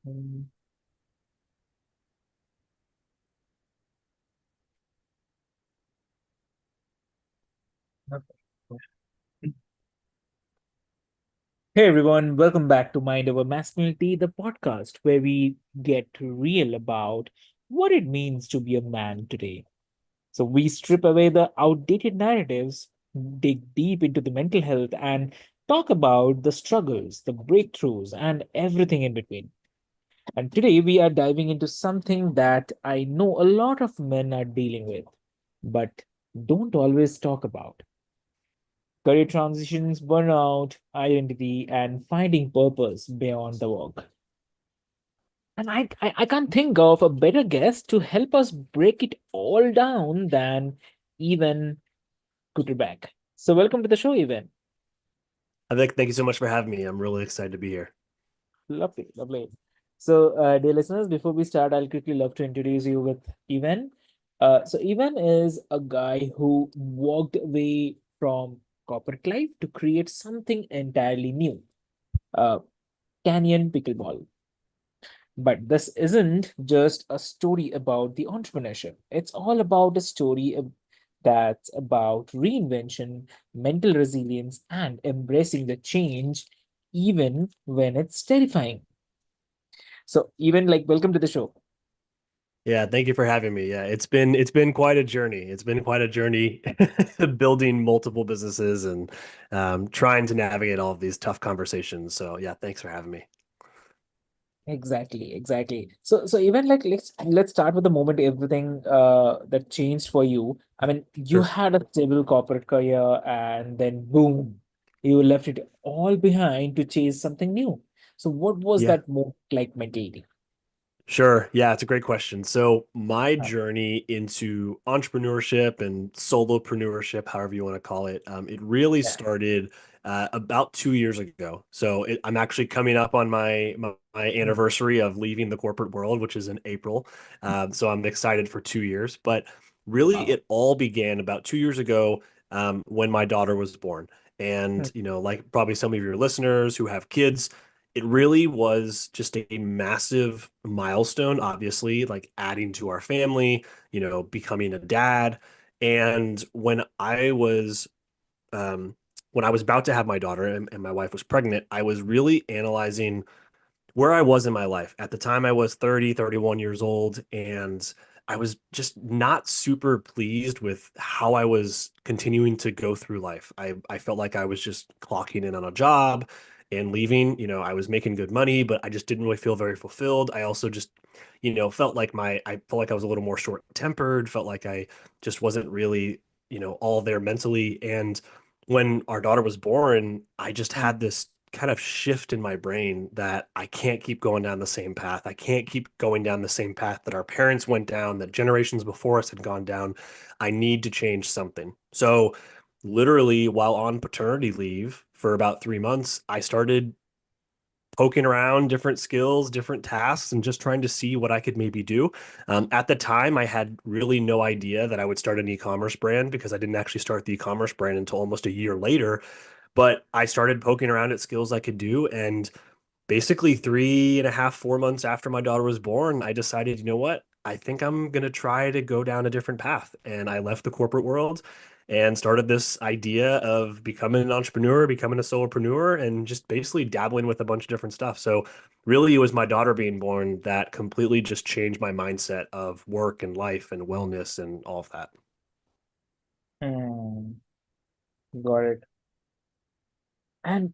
Mm, okay. Hey everyone, welcome back to Mind Over Masculinity, the podcast where we get real about what it means to be a man today. So we strip away the outdated narratives, dig deep into the mental health, and talk about the struggles, the breakthroughs, and everything in between. And today we are diving into something that I know a lot of men are dealing with, but don't always talk about: career transitions, burnout, identity, and finding purpose beyond the work. And I can't think of a better guest to help us break it all down than even Kuterbach. So welcome to the show, Even. Avik, thank you so much for having me. I'm really excited to be here. Lovely, lovely. So, dear listeners, before we start, I'll quickly love to introduce you with Ivan. So, Ivan is a guy who walked away from corporate life to create something entirely new. Uh, Canyon Pickleball. But this isn't just a story about the entrepreneurship. It's all about a that's about reinvention, mental resilience, and embracing the change, even when it's terrifying. So, even like, welcome to the show. Yeah, thank you for having me. Yeah, it's been quite a journey. It's been quite a journey building multiple businesses and trying to navigate all of these tough conversations. So yeah, thanks for having me. Exactly, exactly. So even like let's start with the moment everything that changed for you. I mean, you Sure. had a stable corporate career and then boom, you left it all behind to chase something new. So what was Yeah. that moment like mentally? Sure. Yeah, it's a great question. So my Uh, journey into entrepreneurship and solopreneurship, however you want to call it, it really Yeah. started about 2 years ago. So I'm actually coming up on my Mm. anniversary of leaving the corporate world, which is in April. So I'm excited for 2 years. But really, Wow. it all began about 2 years ago when my daughter was born. Mm. And like probably some of your listeners who have kids, it really was just a massive milestone, obviously, like adding to our family, becoming a dad. And um, when I was about to have my daughter and my wife was pregnant, I was really analyzing where I was in my life. At the time, I was 30, 31 years old, and I was just not super pleased with how I was continuing to go through life. I felt like I was just clocking in on a job and leaving. I was making good money, but I just didn't really feel very fulfilled. I also just, I felt like I was a little more short-tempered, felt like I just wasn't really, all there mentally. And when our daughter was born, I just Mm. had this kind of shift in my brain that I can't keep going down the same path. I can't keep going down the same path that our parents went down, that generations before us had gone down. I need to change something. So, literally, while on paternity leave for about 3 months, I started poking around different skills, different tasks, and just trying to see what I could maybe do. At the time, I had really no idea that I would start an e-commerce brand because I didn't actually start the e-commerce brand until almost a year later. But I started poking around at skills I could do. And basically 3.5, 4 months after my daughter was born, I decided, you know what? I think I'm going to try to go down a different path. And I left the corporate world and started this idea of becoming an entrepreneur, becoming a solopreneur, and just basically dabbling with a bunch of different stuff. So, really, it was my daughter being born that completely just changed my mindset of work and life and wellness and all of that. Mm. Got it. And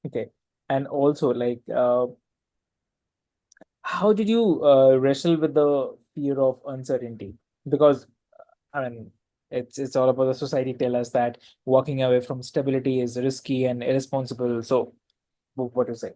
okay. And also like how did you wrestle with the fear of uncertainty? Because I mean, it's all about the society tell us that walking away from stability is risky and irresponsible. So, what do you say?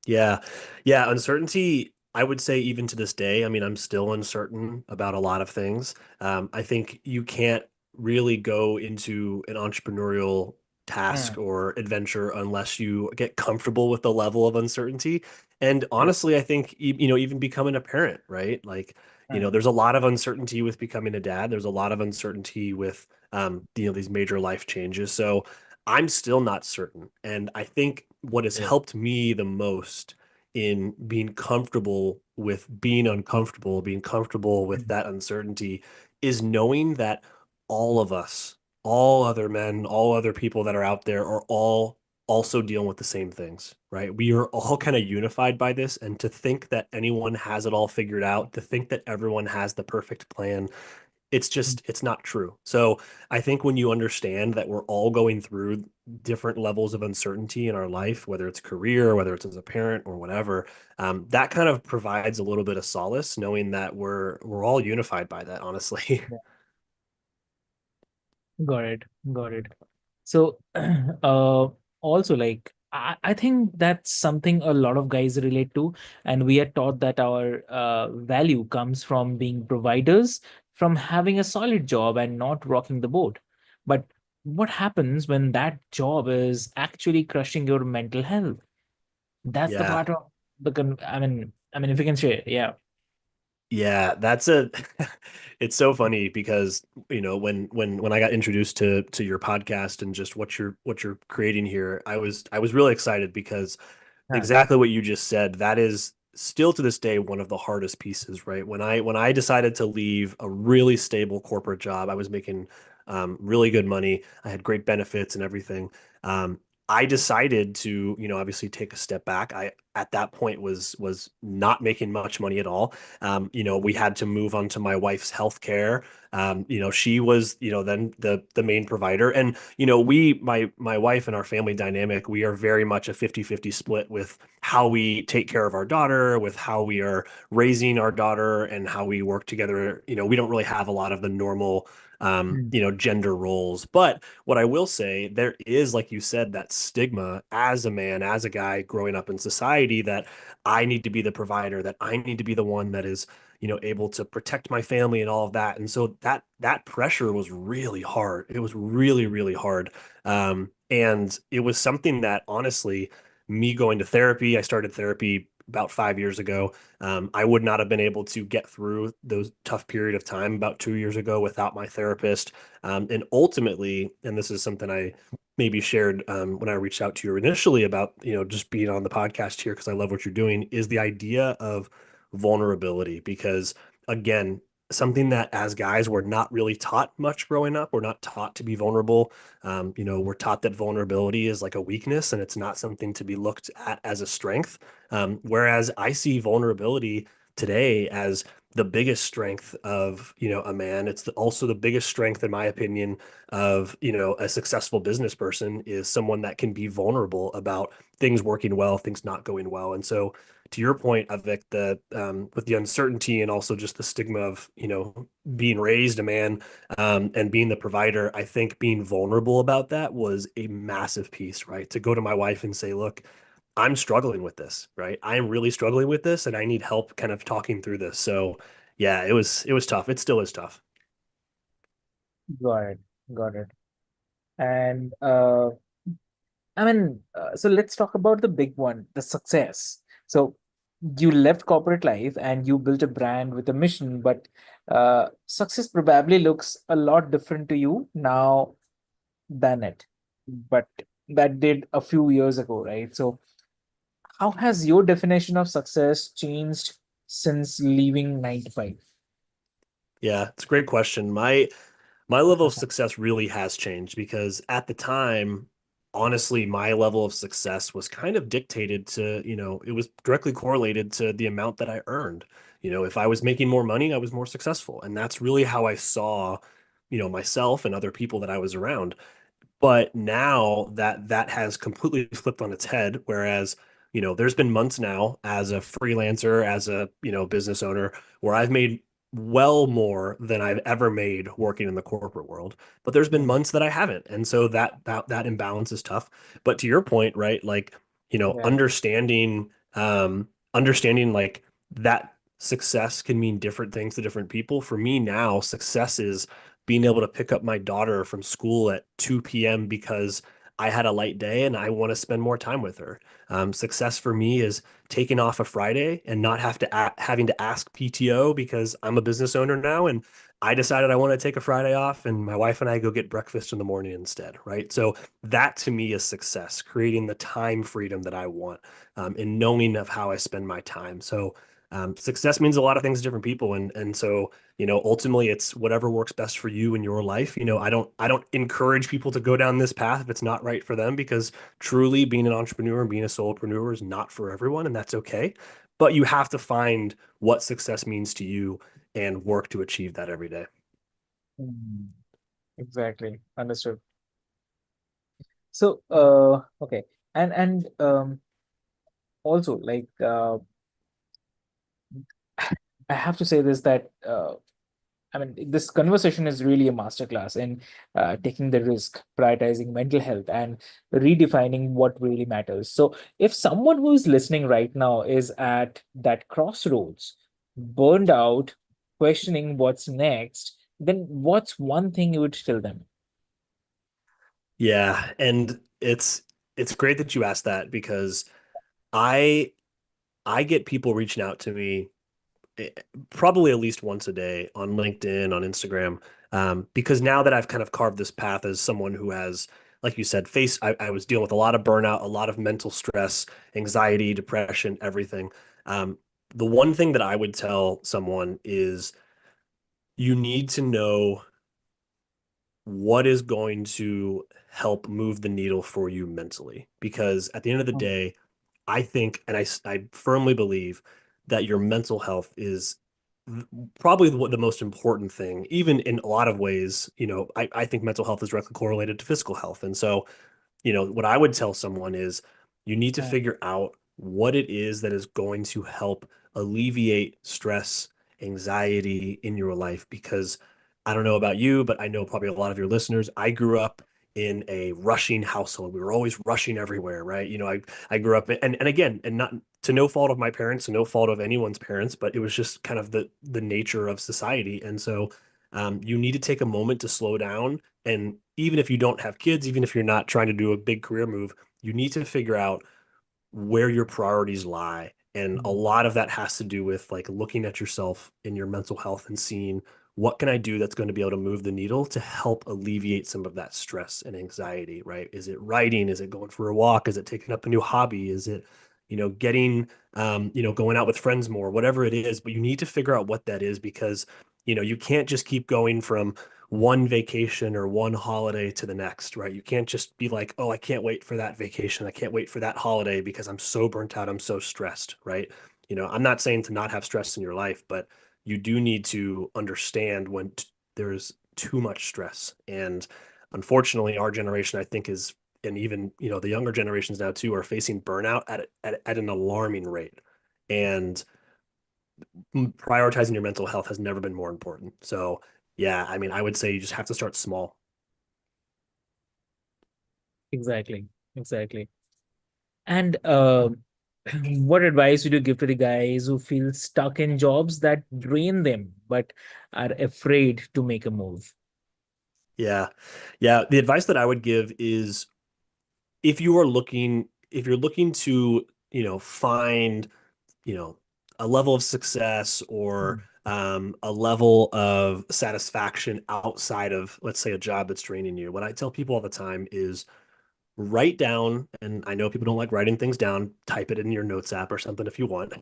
Yeah. Yeah. Uncertainty, I would say, even to this day, I mean, I'm still uncertain about a lot of things. I think you can't really go into an entrepreneurial task Mm. or adventure unless you get comfortable with the level of uncertainty. And True. honestly, I think, even becoming a parent, right? Like, Mm. there's a lot of uncertainty with becoming a dad. There's a lot of uncertainty with, these major life changes. So I'm still not certain. And I think what has Yeah. helped me the most in being comfortable with being uncomfortable, being comfortable with Mm. that uncertainty, is knowing that all of us, all other men, all other people that are out there are all also dealing with the same things, right? We are all kind of unified by this. And to think that anyone has it all figured out, to think that everyone has the perfect plan, it's not true. So I think when you understand that we're all going through different levels of uncertainty in our life, whether it's career, whether it's as a parent or whatever, that kind of provides a little bit of solace, knowing that we're all unified by that, honestly. Yeah. Got it. Got it. So, also like I think that's something a lot of guys relate to, and we are taught that our value comes from being providers, from having a solid job and not rocking the boat. But what happens when that job is actually crushing your mental health? That's the Yeah. part of I mean, if you can share, yeah. Yeah, that's a it's so funny because when I got introduced to your podcast and just what you're creating here, I was really excited because Huh. exactly what you just said, that is still to this day one of the hardest pieces, right? When I decided to leave a really stable corporate job, I was making really good money. I had great benefits and everything. I decided to, obviously take a step back. I at that point was not making much money at all. We had to move on to my wife's healthcare. She was, then the main provider. And, my wife and our family dynamic, we are very much a 50-50 split with how we take care of our daughter, with how we are raising our daughter and how we work together. We don't really have a lot of the normal Mm. gender roles. But what I will say, there is, like you said, that stigma as a man, as a guy growing up in society, that I need to be the provider, that I need to be the one that is, able to protect my family and all of that. And so that pressure was really hard. It was really, really hard. And it was something that honestly, me going to therapy, I started therapy about 5 years ago. I would not have been able to get through those tough period of time about 2 years ago without my therapist. And ultimately, and this is something I maybe shared when I reached out to you initially about, just being on the podcast here because I love what you're doing, is the idea of vulnerability. Because again, something that as guys we're not really taught much growing up. We're not taught to be vulnerable. We're taught that vulnerability is like a weakness and it's not something to be looked at as a strength. Whereas I see vulnerability today as the biggest strength of, a man. It's also the biggest strength, in my opinion, of, a successful business person, is someone that can be vulnerable about things working well, things not going well. And so to your point, Avik, the with the uncertainty and also just the stigma of, being raised a man, and being the provider, I think being vulnerable about that was a massive piece, right? To go to my wife and say, look, I'm struggling with this, right? I am really struggling with this and I need help kind of talking through this. So yeah, it was tough. It still is tough. Got it. Got it. And so let's talk about the big one, the success. So you left corporate life and you built a brand with a mission, but success probably looks a lot different to you now than it. But that did a few years ago, right? So how has your definition of success changed since leaving 9 to 5? Yeah, it's a great question. My level of success really has changed because at the time, honestly, my level of success was kind of dictated to, it was directly correlated to the amount that I earned. If I was making more money, I was more successful. And that's really how I saw, myself and other people that I was around. But now that has completely flipped on its head, whereas, there's been months now as a freelancer, as a, business owner, where I've made well more than I've ever made working in the corporate world. But there's been Mm. months that I haven't. And so that imbalance is tough. But to your point, right, like, Yeah. understanding like that success can mean different things to different people. For me now, success is being able to pick up my daughter from school at 2 p.m. because I had a light day and I want to spend more time with her. Success for me is taking off a Friday and not having to ask PTO because I'm a business owner now and I decided I want to take a Friday off and my wife and I go get breakfast in the morning instead, right? So that to me is success, creating the time freedom that I want, and knowing of how I spend my time. So success means a lot of things to different people, and so ultimately it's whatever works best for you in your life. I don't encourage people to go down this path if it's not right for them, because truly being an entrepreneur and being a solopreneur is not for everyone, and that's okay. But you have to find what success means to you and work to achieve that every day. Mm, exactly. Understood. So, okay. And also like I have to say this that I mean, this conversation is really a masterclass in taking the risk, prioritizing mental health, and redefining what really matters. So, if someone who is listening right now is at that crossroads, burned out, questioning what's next, then what's one thing you would tell them? Yeah, and it's great that you asked that, because I I get people reaching out to me, eh, probably at least once a day on LinkedIn, on Instagram, because now that I've kind of carved this path as someone who has, like you said, I was dealing with a lot of burnout, a lot of mental stress, anxiety, depression, everything. Um, the one thing that I would tell someone is you need to know what is going to help move the needle for you mentally. Because at the end of the Mm. day, I think, and I firmly believe that your mental health is probably the most important thing, even in a lot of ways. I think mental health is directly correlated to physical health. And so what I would tell someone is you need to Mm. figure out what it is that is going to help alleviate stress, anxiety in your life. Because I don't know about you, but I know probably a lot of your listeners. I grew up in a rushing household. We were always rushing everywhere, right? I grew up, and again, and not to no fault of my parents, to no fault of anyone's parents, but it was just kind of the nature of society. And so you need to take a moment to slow down. And even if you don't have kids, even if you're not trying to do a big career move, you need to figure out where your priorities lie. And a Mm. lot of that has to do with like looking at yourself and your mental health and seeing what can I do that's going to be able to move the needle to help alleviate some of that stress and anxiety, right? Is it writing? Is it going for a walk? Is it taking up a new hobby? Is it, getting, going out with friends more, whatever it is, but you need to figure out what that is, because, you can't just keep going from one vacation or one holiday to the next, right? You can't just be like, oh, I can't wait for that vacation. I can't wait for that holiday because I'm so burnt out. I'm so stressed, right? I'm not saying to not have stress in your life, but you do need to understand when there's too much stress. And unfortunately, our generation, I think, and even, the younger generations now too, are facing burnout at an alarming rate. And prioritizing your mental health has never been more important. So, yeah, I mean, I would say you just have to start small. Exactly. Exactly. And what advice would you give to the guys who feel stuck in jobs that drain them but are afraid to make a move? Yeah. Yeah. The advice that I would give is, if you're looking to, find, you know, a level of success, or Mm. a level of satisfaction outside of, let's say, a job that's draining you, what I tell people all the time is write down, and I know people don't like writing things down, type it in your notes app or something if you want,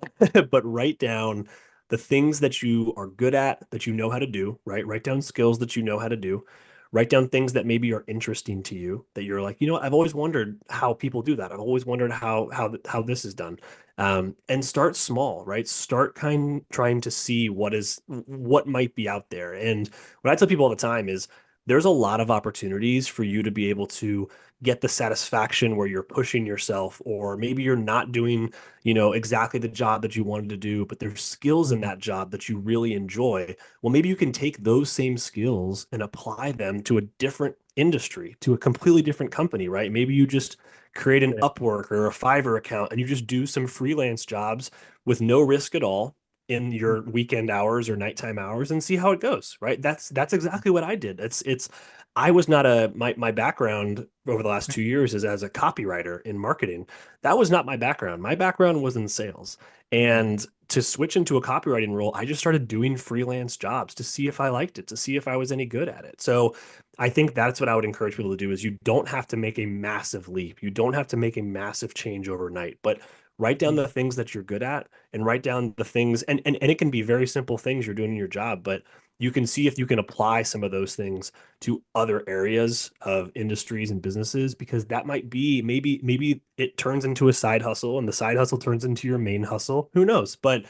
but write down the things that you are good at, that you know how to do, right? Write down skills that you know how to do. Write down things that maybe are interesting to you, that you're like, I've always wondered how people do that. I've always wondered how this is done. And start small, right? Start trying to see what might be out there. And what I tell people all the time is there's a lot of opportunities for you to be able to get the satisfaction where you're pushing yourself, or maybe you're not doing, exactly the job that you wanted to do, but there's skills in Mhm. that job that you really enjoy. Well, maybe you can take those same skills and apply them to a different industry, to a completely different company, right? Maybe you just create an Correct. Upwork or a Fiverr account and you just do some freelance jobs with no risk at all. in your weekend hours or nighttime hours and see how it goes, right? That's exactly what I did. It's I was not a my background over the last 2 years is as a copywriter in marketing. That was not my background. My background was in sales. And to switch into a copywriting role, I just started doing freelance jobs to see if I liked it, to see if I was any good at it. So I think that's what I would encourage people to do is you don't have to make a massive leap. You don't have to make a massive change overnight, but write down the things that you're good at and write down the things and it can be very simple things you're doing in your job, but you can see if you can apply some of those things to other areas of industries and businesses because that might be maybe it turns into a side hustle and the side hustle turns into your main hustle. Who knows? But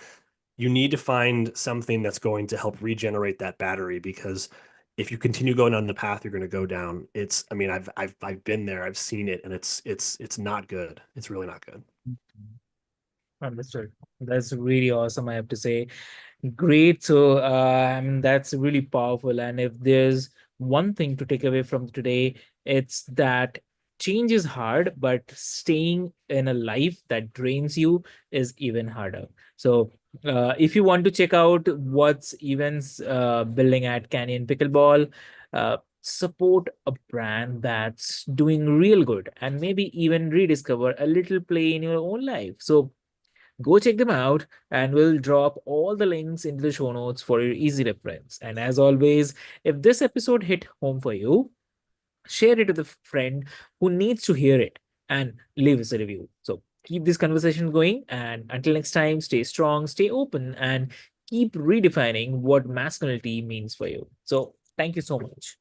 you need to find something that's going to help regenerate that battery because if you continue going on the path you're going to go down, it's I mean I've been there, I've seen it, and it's not good. It's really not good. Understood. That's really awesome, I have to say. Great. So, I mean, that's really powerful. And if there's one thing to take away from today, it's that change is hard, but staying in a life that drains you is even harder. So, if you want to check out what's events building at Canyon Pickleball, support a brand that's doing real good and maybe even rediscover a little play in your own life. So, go check them out, and we'll drop all the links into the show notes for your easy reference. And as always, if this episode hit home for you, share it with a friend who needs to hear it and leave us a review. So keep this conversation going. And until next time, stay strong, stay open, and keep redefining what masculinity means for you. So thank you so much.